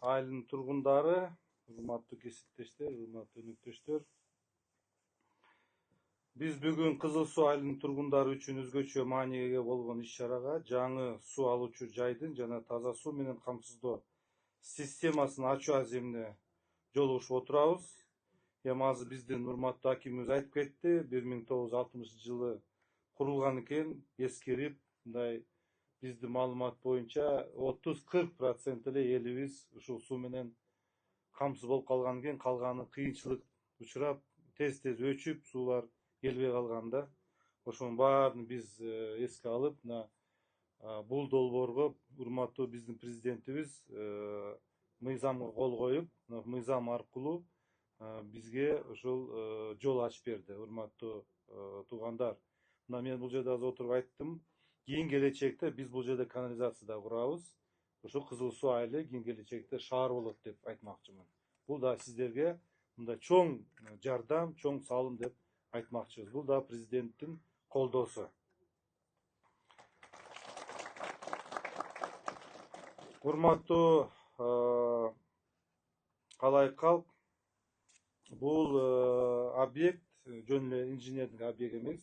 айылдын тургундары, урматтуу кесиптештер, урматтуу өнөктөштөр. Биз бүгүн Кызыл Суу айылынын тургундары үчүн өзгөчө мааниге ээ болгон иш-чарага жаңы суу алуучу жайдын жана таза суу менен камсыздоо системасын ачуу аземине жолугушуп отурабыз. Эми азыр биздин урматтуу акимибиз айтып кетти, 1960-жылы курулган экен, эскерип, мындай биздин маалымат боюнча 30-40% эле элибиз ушул суу менен камсыз болуп калган экен, калганы кыйынчылык учурап, тез өчүп, суулар келбей калган да. Ошонун баарын биз эске алып, бул долбоорго урматтуу биздин президентибиз мыйзамга кол коюп, мыйзам аркылуу бизге ушул жол ачып берди, урматтуу туугандар. Мен бул жерде азыр отуруп айттым, кийин келечекте биз бул жерде канализация да курабыз. Ошол Кызыл Суу айылы кийин келечекте шаар болот деп айтмакчымын. Бул да сиздерге мындай чоң жардам, чоң салым деп айтмакчыбыз. Бул да президенттин колдоосу. Урматтуу калайык калк, бул объект жөн эле инженердик объект эмес.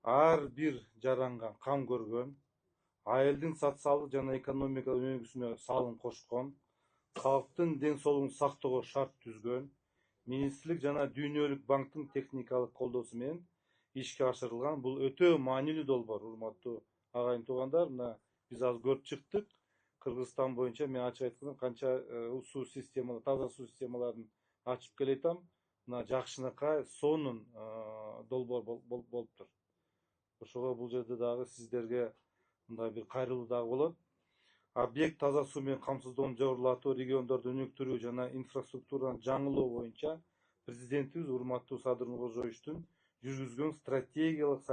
Ар бир жаранган кам көргөн, айылдын социалдык жана экономикалык өнүгүүсүнө салым кошкон, калктын ден соолугун сактоого шарт түзгөн, министрлик жана Дүйнөлүк банктын техникалык колдоосу менен ишке ашырылган бул өтө маанилүү долбоор, урматтуу агайын туугандар. Биз азыр көрүп чыктык. Кыргызстан боюнча мен ачык айтканда канча суу системалары, таза суу системаларын ачып келатам. Жакшынакай сонун долбоор болуптур. Ошого бул жерде дагы сиздерге мындай бир кайрылуу дагы болот. Объект таза суу менен камсыздоону жогорулатуу, региондорду өнүктүрүү жана инфраструктураны жаңылоо боюнча президентибиз урматтуу Садыр Нуркожоевичтин жүргүзгөн стратегиялык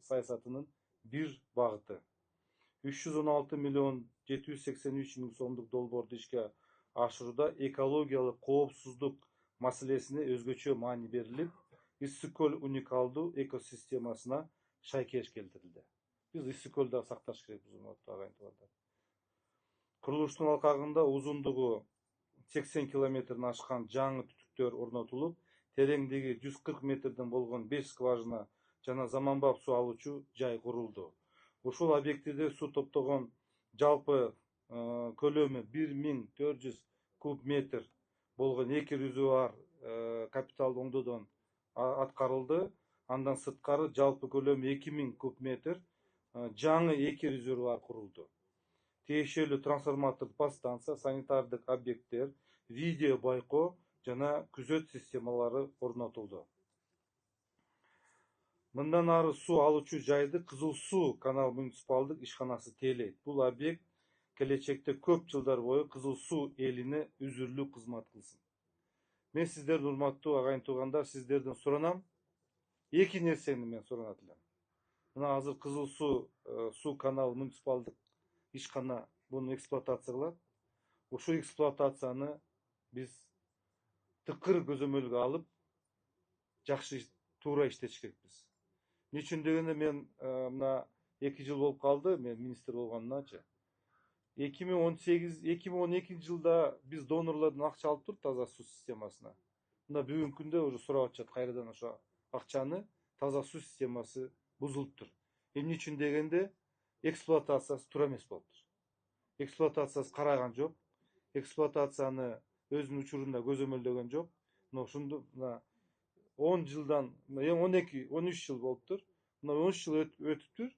саясатынын бир багыты. 316 миллион 783 миң сомдук долбоорду ишке ашырууда экологиялык коопсуздук маселесине өзгөчө маани берилип, Ысык көл уникалдуу экосистемасына шайкеш келтирилди. Биз Ысык көлдү да сакташ керекпиз, урматтуу агайын туугандар. Курулуштун алкагында узундугу 80 километрден ашкан жаңы түтүктөр орнотулуп, тереңдиги 140 метрден болгон 5 скважина жана заманбап суу алуучу жай курулду. Ушул объектиде суу топтогон жалпы көлөмү 1400 куб метр болгон 2 резервуар капиталдуу оңдоодон аткарылды. Андан сырткары жалпы көлөмү 2000 куб метр жаңы 2 резервуар курулду. Тиешелүү трансформатордук подстанция, санитардык объекттер, видео байкоо жана күзөт системалары орнотулду. Мындан ары суу алуучу жайды Кызыл Суу канал муниципалдык ишканасы тейлейт. Бул объект келечекте көп жылдар бою Кызыл Суу элине үзүрлүү кызмат кылсын. Мен сиздердин урматтуу агайын туугандар, сиздерден суранам, эки нерсени мен суранат элем. Мына азыр Кызыл Суу канал муниципалдык ишкана буну эксплуатация кылат. Ушул эксплуатацияны биз тыкыр көзөмөлгө алып, жакшы туура иштетиш керекпиз. Эмне үчүн дегенде мен мына 2 жыл болуп калды, мен министр болгонумначы. 2012 жылда биз донорлордон акча алып туруп таза суу системасына. Мына бүгүнкү күндө уже сурап атышат кайрадан ошо акчаны, таза суу системасы бузулуптур. Эмне үчүн дегенде эксплуатациясы туура эмес болуптур. Эксплуатациясы караган жок, эксплуатацияны өзүнүн учурунда көзөмөлдөгөн жок. Ошондо 10 жылдан, 13 жыл болуптур. 13 жыл өтүптүр.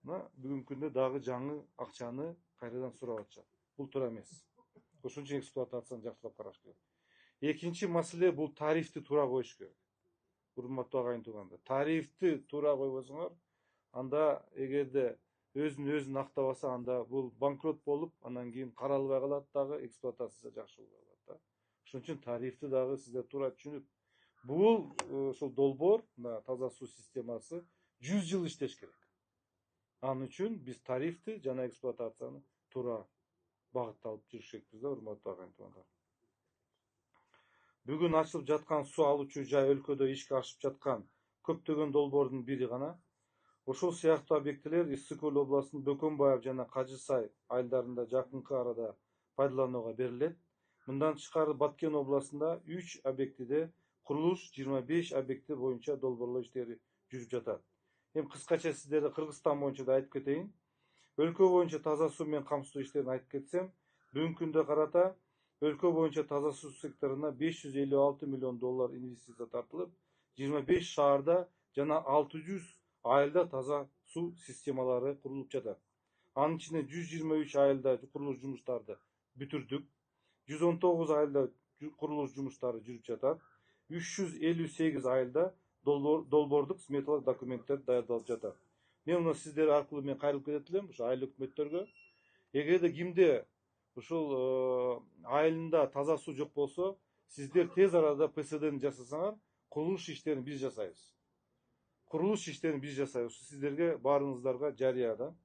Бүгүнкү күндө дагы жаңы акчаны кайрадан сурап атышат. Бул туура эмес. Ошон үчүн эксплуатацияны жакшылап караш керек. Экинчи маселе, бул тарифти туура коюш керек. Урматтуу агайын туугандар, тарифти туура койбосоңор, анда эгерде өзүн актабаса, анда бул банкрот болуп, анан кийин каралбай калат дагы, эксплуатация жакшы болбой калат да. Ошон үчүн тарифти дагы сиздер туура түшүнүп, бул ошол долбоор, таза суу системасы 100 жыл иштеш керек. Анын үчүн биз тарифти жана эксплуатацияны туура багытталып жүрүш керекпиз да, урматтуу агайын туугандар. Бүгүн ачылып жаткан суу алуучу жай өлкөдө ишке ашып жаткан көптөгөн долбоордун бири гана. Ошол сыяктуу объектилер Ысык көл областынын Бөкөнбаев жана Кажы Сай айылдарында жакынкы арада пайдаланууга берилет. Мындан тышкары Баткен областында 3 объектиде курулуш, 25 объекти боюнча долбоорлоо иштери жүрүп жатат. Эми кыскача сиздерге Кыргызстан боюнча да айтып кетейин. Өлкө боюнча таза суу менен камсыздоо иштерин айтып кетсем, бүгүнкү күндө карата өлкө боюнча таза суу секторуна 556 миллион доллар инвестиция тартылып, 25 шаарда жана 600 айылда таза суу системалары курулуп жатат. Анын ичинде 123 айылда курулуш жумуштарды бүтүрдүк. 119 айылда курулуш жумуштары жүрүп жатат. 358 айылда долбоордук сметалык документтер даярдалып жатат. Мен мына сиздер аркылуу мен кайрылып кетет элем ушу айыл өкмөттөргө. Эгерде кимде ушул айылында таза суу жок болсо, сиздер тез арада ПСДни жасасаңар, курулуш иштерин биз жасайбыз. Курулуш иштерин биз жасайбыз. Сиздерге баарыңыздарга жарыя да.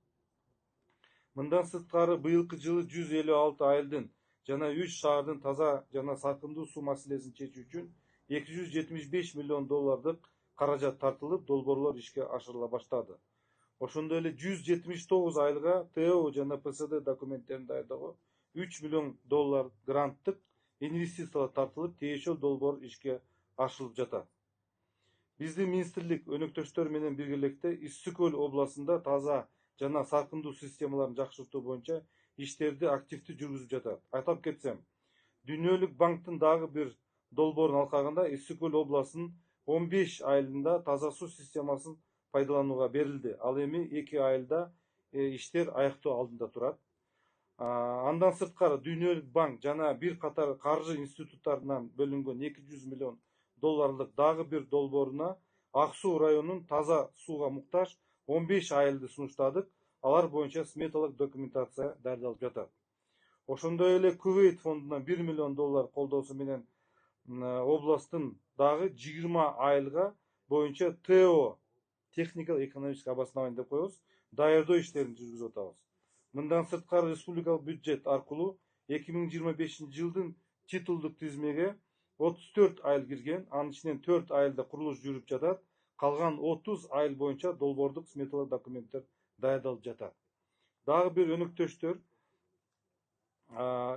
Мындан сырткары быйылкы жылы 156 айылдын жана 3 шаардын таза жана саркындуу суу маселесин чечүү үчүн 275 миллион доллардык каражат тартылып, долбоорлор ишке ашырыла баштады. Ошондой эле 179 айылга ТО жана ПСД документтерин даярдоого 3 миллион доллар гранттык инвестициялар тартылып, тиешелүү долбоор ишке ашырылып жатат. Биздин министрлик өнөктөштөр менен биргеликте Ысык Көл областында таза жана саркындуу системаларын жакшыртуу боюнча иштерди активдүү жүргүзүп жатат. Айтып кетсем, Дүйнөлүк банктын дагы бир долбоорунун алкагында Ысык Көл областынын 15 айылында таза суу системасын пайдаланууга берилди. Ал эми 2 айылда иштер аяктоо алдында турат. Андан сырткары Дүйнөлүк банк жана бир катар каржы институттарынан бөлүнгөн 200 миллион долларлык дагы бир долбооруна Ак Суу районунун таза сууга муктаж 15 айылды сунуштадык. Алар боюнча сметалык документация даярдалып жатат. Ошондой эле Кувейт фондунан 1 миллион доллар колдоосу менен областтын дагы 20 айылга боюнча ТО техникалык экономическое обоснование деп коебуз, даярдоо иштерин жүргүзүп атабыз. Мындан сырткары республикалык бюджет аркылуу 2025 жылдын титулдук тизмеге 34 айыл кирген, анын ичинен 4 айылда курулуш жүрүп жатат. Калган 30 айыл боюнча долбоордук сметалык документтер даярдалып жатат. Дагы бир өнөктөштөр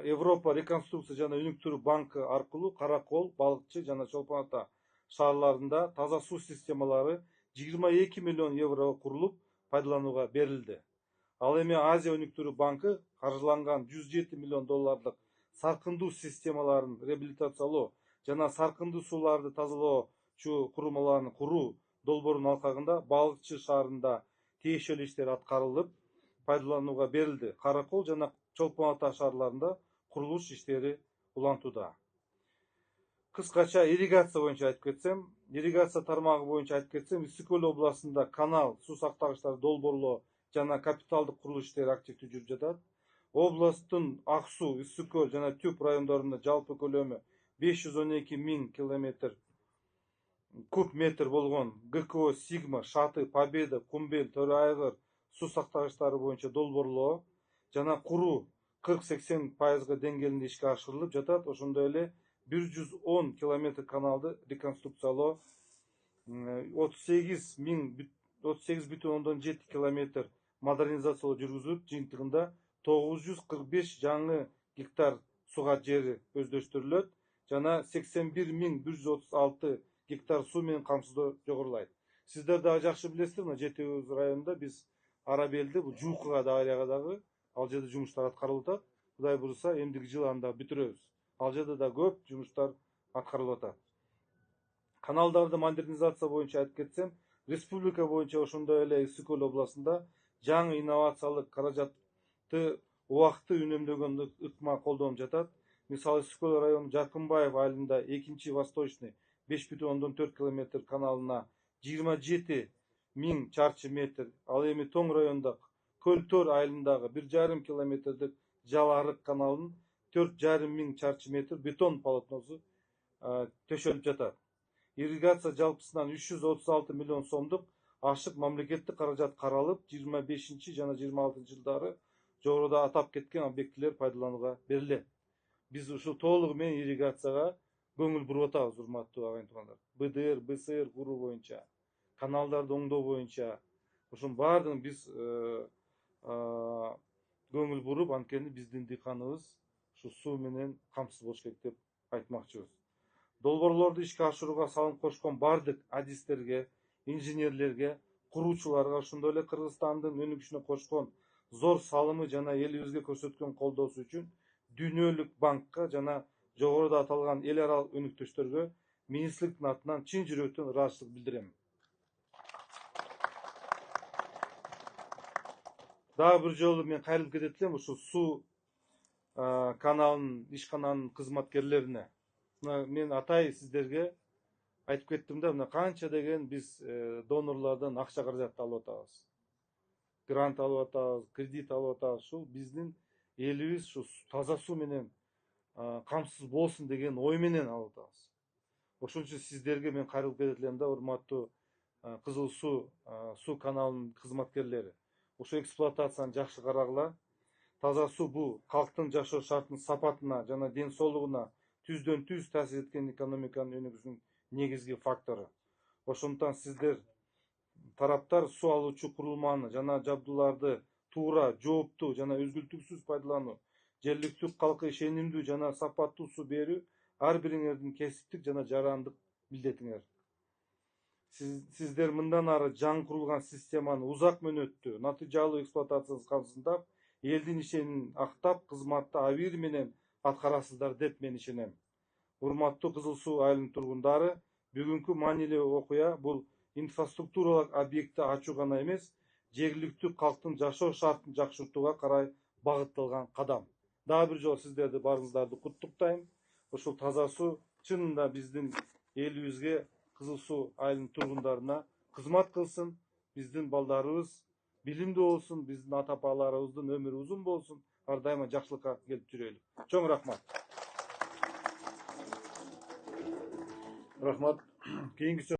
Европа реконструкция жана өнүктүрүү банкы аркылуу Каракол, Балыкчы жана Чолпон Ата шаарларында таза суу системалары 22 миллион еврого курулуп, пайдаланууга берилди. Ал эми Азия өнүктүрүү банкы каржыланган 107 миллион доллардык саркындуу системаларын реабилитациялоо жана саркындуу сууларды тазалоочу курулмаларын куруу долбоорунун алкагында Балыкчы шаарында тиешелүү иштер аткарылып, пайдаланууга берилди. Каракол жана Чолпон Ата шаарларында курулуш иштери улантууда. Кыскача ирригация боюнча айтып кетсем, ирригация тармагы боюнча айтып кетсем, Ысык Көл областында канал, суу сактагычтарды долбоорлоо жана капиталдык курулуш иштери активдүү жүрүп жатат. Областтын Ак Суу, Ысык Көл жана Түп райондорунда жалпы көлөмү 512 миң куб метр болгон ГКО Сигма, Шаты, Победа, Кумбел, Төрө Айгыр суу сактагычтары боюнча долбоорлоо жана куруу 40-80% деңгээлинде ишке ашырылып жатат. Ошондой эле 110 километр каналды реконструкциялоо, 38,7 километр модернизациялоо жүргүзүлүп, жыйынтыгында 945 жаңы гектар сууга жери өздөштүрүлөт жана 81,136 гектар суу менен камсыздоо жогорулайт. Сиздер дагы жакшы билесиздер, мына Жети Өгүз районунда биз Арабелде бул Жуукага даарияга дагы ал жерде жумуштар аткарылып атат. Кудай буюрса, эмдиги жылы аны да бүтүрөбүз. Ал жерде да көп жумуштар аткарылып атат. Каналдарды модернизация боюнча айтып кетсем, республика боюнча ошондой эле Ысык Көл областында жаңы инновациялык каражатты убакыттуу үнөмдөгөн ыкма колдонуп жатат. Мисалы, Ысык Көл району Жаркынбаев айылында 2-Восточный 5,4 километр каналына 27 миң чарчы метр, ал эми Тоң районунда Көл-Төр айылындагы 1,5 километрдик Жал Арык каналынын 4,5 миң чарчы метр бетон полотносу төшөлүп жатат. Ирригация жалпысынан 336 миллион сомдук ашык мамлекеттик каражат каралып, 25 жана 26 жылдары жогоруда атап кеткен объектилер пайдаланууга берилет. Биз ушул толугу менен ирригацияга көңүл буруп атабыз, урматтуу агайын туугандар. БДР, БСР куруу боюнча, каналдарды оңдоо боюнча ушунун баардыгын биз көңүл буруп, анткени биздин дыйканыбыз ушу суу менен камсыз болуш керек деп айтмакчыбыз. Долбоорлорду ишке ашырууга салым кошкон бардык адистерге, инженерлерге, куруучуларга, ошондой эле Кыргызстандын өнүгүшүнө кошкон зор салымы жана элибизге көрсөткөн колдоосу үчүн Дүйнөлүк банкка жана жогоруда аталган эл аралык өнүктөштөргө министрликтин атынан чын жүрөктөн ыраазычылык билдирем. Дагы бир жолу мен кайрылып кетет элем ушул суу каналынын ишкананын кызматкерлерине. Мен атай сиздерге айтып кеттим да, мына канча деген биз донорлордон акча каражат алып атабыз. Грант алып атабыз, кредит алып атабыз. Ушул биздин элибиз ушу таза суу менен камсыз болсун деген ой менен алып атабыз. Ошон үчүн сиздерге мен кайрылып кетет элем да, урматтуу Кызыл суу каналынын кызматкерлери. Ошо эксплуатацияны жакшы карагыла. Таза суу бул калктын жашоо шартынын сапатына жана ден соолугуна түздөн түз таасир эткен экономиканын өнүгүшүнүн негизги фактору. Ошондуктан сиздер тараптар суу алуучу курулманы жана жабдууларды туура, жооптуу жана үзгүлтүксүз пайдалануу, жергиликтүү калкка ишенимдүү жана сапаттуу суу берүү ар бириңердин кесиптик жана жарандык милдетиңер. Сиздер мындан ары жаңы курулган системаны узак мөөнөттүү, натыйжалуу эксплуатациясын камсыздап, элдин ишенин актап, кызматты абийир менен аткарасыздар деп мен ишенем. Урматтуу Кызыл суу айылынын тургундары, бүгүнкү маанилүү окуя бул инфраструктуралык объектти ачуу гана эмес, жергиликтүү калктын жашоо шартын жакшыртууга карай багытталган кадам. Дагы бир жолу сиздерди баарыңыздарды куттуктайм. Ушул таза суу чынында биздин элибизге, Кызыл суу айылынын тургундарына кызмат кылсын, биздин балдарыбыз билимдүү болсун, биздин ата апаларыбыздын өмүрү узун болсун, ар дайыма жакшылыкка келип жүрөлү. Чоң рахмат. Рахмат. Кийинки